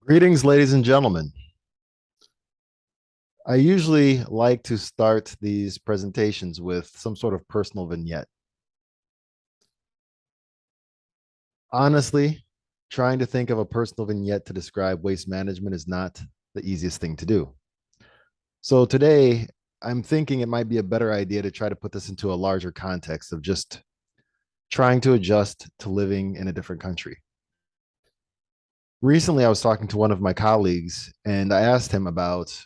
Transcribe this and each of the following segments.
Greetings, ladies and gentlemen. I usually like to start these presentations with some sort of personal vignette. Honestly, trying to think of a personal vignette to describe waste management is not the easiest thing to do. So today, I'm thinking it might be a better idea to try to put this into a larger context of just trying to adjust to living in a different country. Recently, I was talking to one of my colleagues and I asked him about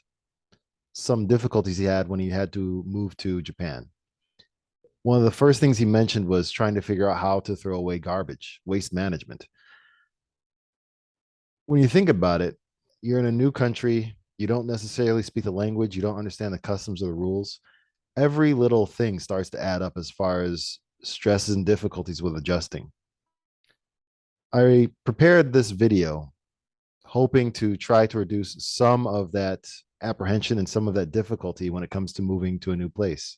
some difficulties he had when he had to move to Japan. One of the first things he mentioned was trying to figure out how to throw away garbage, waste management. When you think about it, you're in a new country, you don't necessarily speak the language, you don't understand the customs or the rules. Every little thing starts to add up as far as stresses and difficulties with adjusting. I prepared this video hoping to try to reduce some of that apprehension and some of that difficulty when it comes to moving to a new place.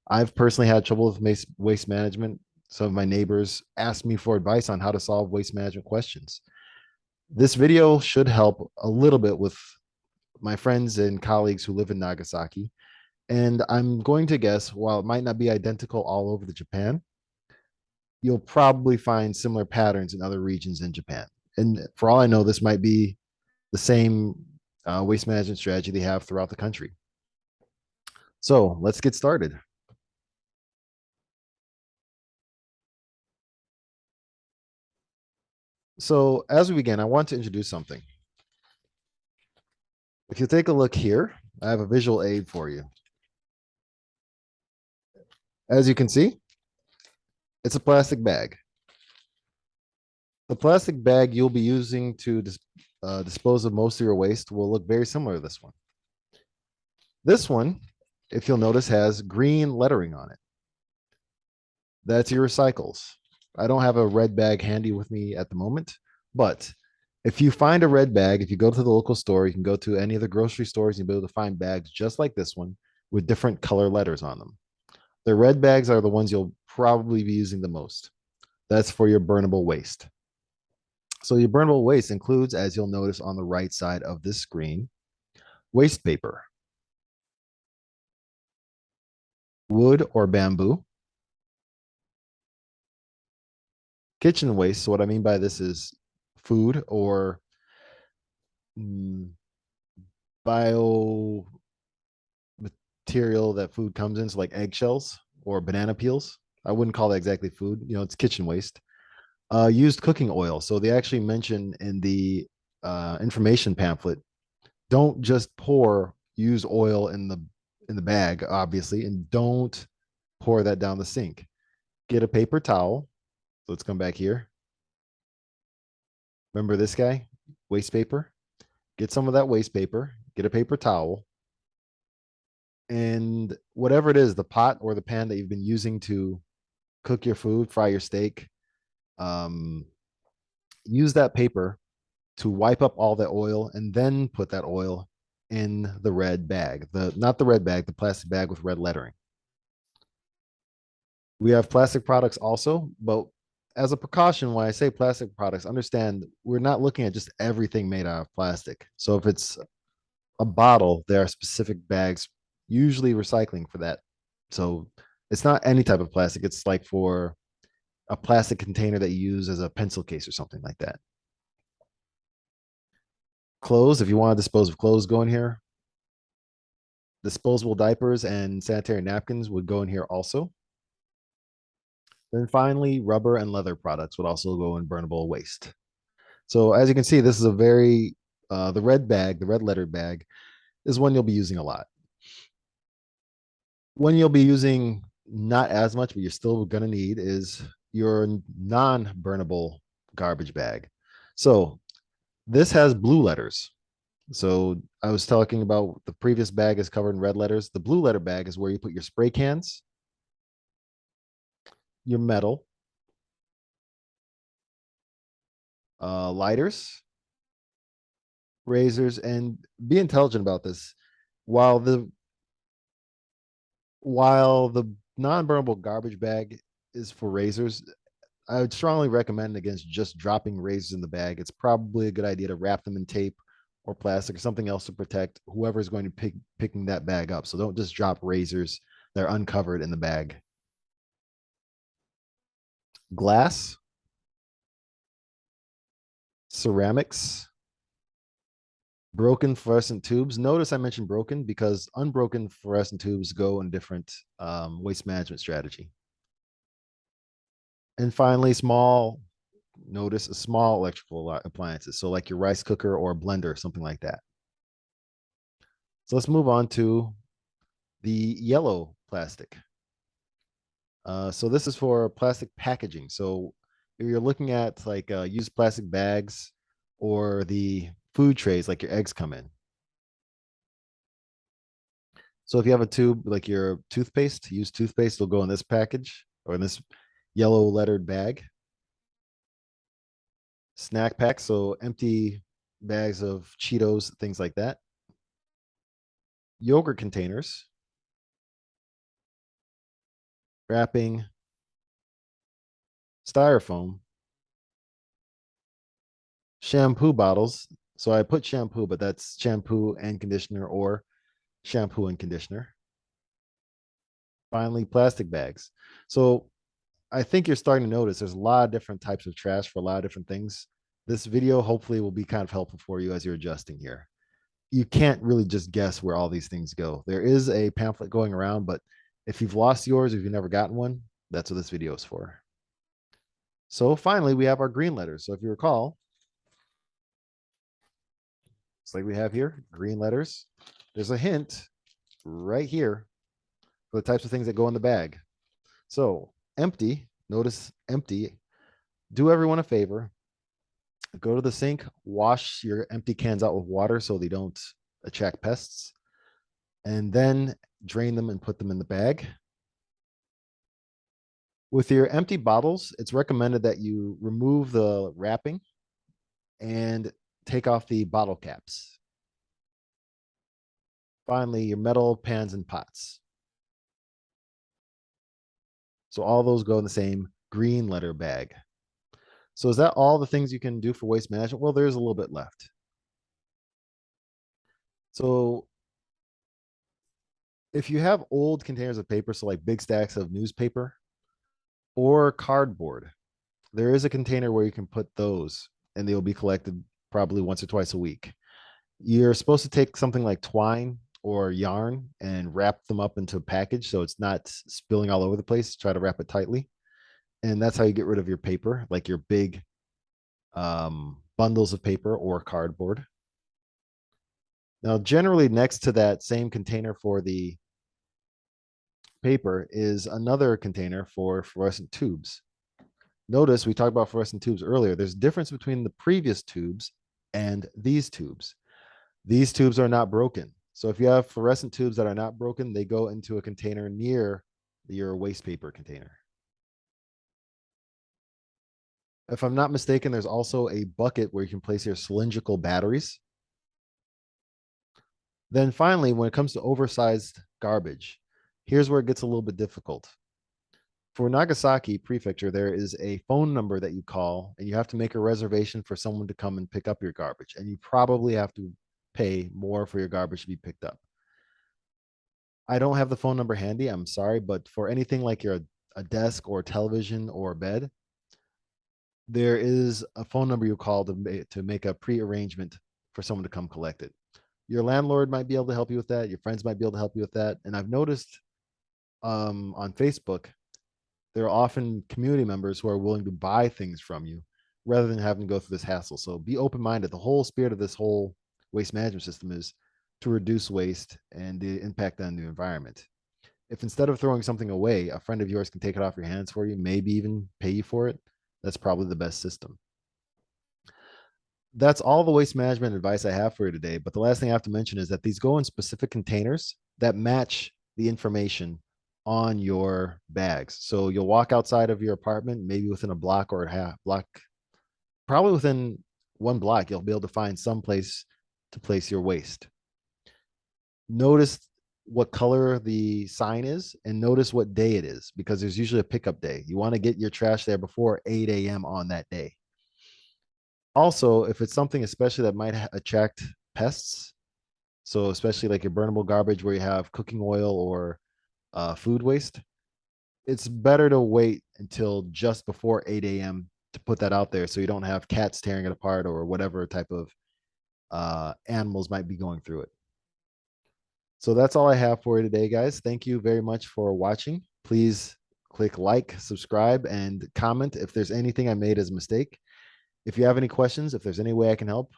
I've personally had trouble with waste management. Some of my neighbors asked me for advice on how to solve waste management questions. This video should help a little bit with my friends and colleagues who live in Nagasaki. And I'm going to guess, while it might not be identical all over the Japan, you'll probably find similar patterns in other regions in Japan. And for all I know, this might be the same waste management strategy they have throughout the country. So let's get started. So as we begin, I want to introduce something. If you take a look here, I have a visual aid for you. As you can see, it's a plastic bag. The plastic bag you'll be using to dispose of most of your waste will look very similar to this one. This one, if you'll notice, has green lettering on it. That's your recycles. I don't have a red bag handy with me at the moment, but if you find a red bag, if you go to the local store, you can go to any of the grocery stores, you'll be able to find bags just like this one with different color letters on them. The red bags are the ones you'll probably be using the most. That's for your burnable waste. So your burnable waste includes, as you'll notice on the right side of this screen, waste paper, wood or bamboo, kitchen waste. So what I mean by this is food or mm, bio material that food comes in, so like eggshells or banana peels. I wouldn't call that exactly food. It's kitchen waste. Used cooking oil. So they actually mention in the information pamphlet, don't just pour used oil in the bag, obviously, and don't pour that down the sink. Get a paper towel. So let's come back here. Remember this guy? Waste paper. Get some of that waste paper. Get a paper towel. And whatever it is, the pot or the pan that you've been using to cook your food, fry your steak, um, use that paper to wipe up all the oil and then put that oil in the red bag. Not the red bag, the plastic bag with red lettering. We have plastic products also, but as a precaution, when I say plastic products, understand we're not looking at just everything made out of plastic. So if it's a bottle, there are specific bags, usually recycling for that. So it's not any type of plastic. It's like for a plastic container that you use as a pencil case or something like that. Clothes, if you want to dispose of clothes, go in here. Disposable diapers and sanitary napkins would go in here also. Then finally, rubber and leather products would also go in burnable waste. So as you can see, this is a very, the red bag, the red lettered bag is one you'll be using a lot. One you'll be using not as much, but you're still going to need is your non-burnable garbage bag. So this has blue letters. So I was talking about the previous bag is covered in red letters. The blue letter bag is where you put your spray cans, your metal, lighters, razors, and be intelligent about this. While the while the non-burnable garbage bag is for razors, I would strongly recommend against just dropping razors in the bag. It's probably a good idea to wrap them in tape or plastic or something else to protect whoever is going to picking that bag up. So don't just drop razors that are uncovered in the bag. Glass, ceramics, broken fluorescent tubes. Notice I mentioned broken because unbroken fluorescent tubes go in different waste management strategy. And finally, small, notice a small electrical appliances. So like your rice cooker or blender, something like that. So let's move on to the yellow plastic. So this is for plastic packaging. So if you're looking at like used plastic bags or the food trays, like your eggs come in. So if you have a tube like your toothpaste, used toothpaste will go in this package or in this yellow lettered bag. Snack packs, so empty bags of Cheetos, things like that. Yogurt containers, wrapping, styrofoam, shampoo bottles. So I put shampoo, but that's shampoo and conditioner or shampoo and conditioner. Finally, plastic bags. So I think you're starting to notice there's a lot of different types of trash for a lot of different things. This video hopefully will be kind of helpful for you as you're adjusting here. You can't really just guess where all these things go. There is a pamphlet going around, but if you've lost yours, if you've never gotten one, that's what this video is for. So finally, we have our green letters. So if you recall, it's like we have here, green letters. There's a hint right here for the types of things that go in the bag. So empty, notice empty. Do everyone a favor. Go to the sink, wash your empty cans out with water so they don't attract pests, and then drain them and put them in the bag. With your empty bottles, it's recommended that you remove the wrapping and take off the bottle caps. Finally, your metal pans and pots. So all those go in the same green letter bag. So is that all the things you can do for waste management? Well, there's a little bit left. So if you have old containers of paper, so like big stacks of newspaper or cardboard, there is a container where you can put those and they'll be collected probably once or twice a week. You're supposed to take something like twine or yarn and wrap them up into a package so it's not spilling all over the place. Try to wrap it tightly. And that's how you get rid of your paper, like your big bundles of paper or cardboard. Now, generally, next to that same container for the paper is another container for fluorescent tubes. Notice we talked about fluorescent tubes earlier. There's a difference between the previous tubes and these tubes. These tubes are not broken. So if you have fluorescent tubes that are not broken, they go into a container near your waste paper container. If I'm not mistaken, there's also a bucket where you can place your cylindrical batteries. Then finally, when it comes to oversized garbage, here's where it gets a little bit difficult. For Nagasaki Prefecture, there is a phone number that you call, and you have to make a reservation for someone to come and pick up your garbage. And you probably have to pay more for your garbage to be picked up. I don't have the phone number handy. I'm sorry, but for anything like a desk or television or bed, there is a phone number you call to make a pre-arrangement for someone to come collect it. Your landlord might be able to help you with that. Your friends might be able to help you with that. And I've noticed on Facebook, there are often community members who are willing to buy things from you rather than having to go through this hassle. So be open-minded. The whole spirit of this whole waste management system is to reduce waste and the impact on the environment. If instead of throwing something away, a friend of yours can take it off your hands for you, maybe even pay you for it, that's probably the best system. That's all the waste management advice I have for you today. But the last thing I have to mention is that these go in specific containers that match the information on your bags. So you'll walk outside of your apartment, maybe within a block or a half block, probably within one block, you'll be able to find some place to place your waste. Notice what color the sign is and notice what day it is, because there's usually a pickup day. You want to get your trash there before 8 a.m. on that day. Also, if it's something especially that might attract pests, so especially like your burnable garbage where you have cooking oil or food waste, it's better to wait until just before 8 a.m. to put that out there so you don't have cats tearing it apart or whatever type of animals might be going through it. So that's all I have for you today, guys. Thank you very much for watching. Please click like, subscribe, and comment if there's anything I made as a mistake. If you have any questions, if there's any way I can help,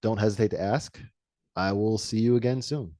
don't hesitate to ask. I will see you again soon.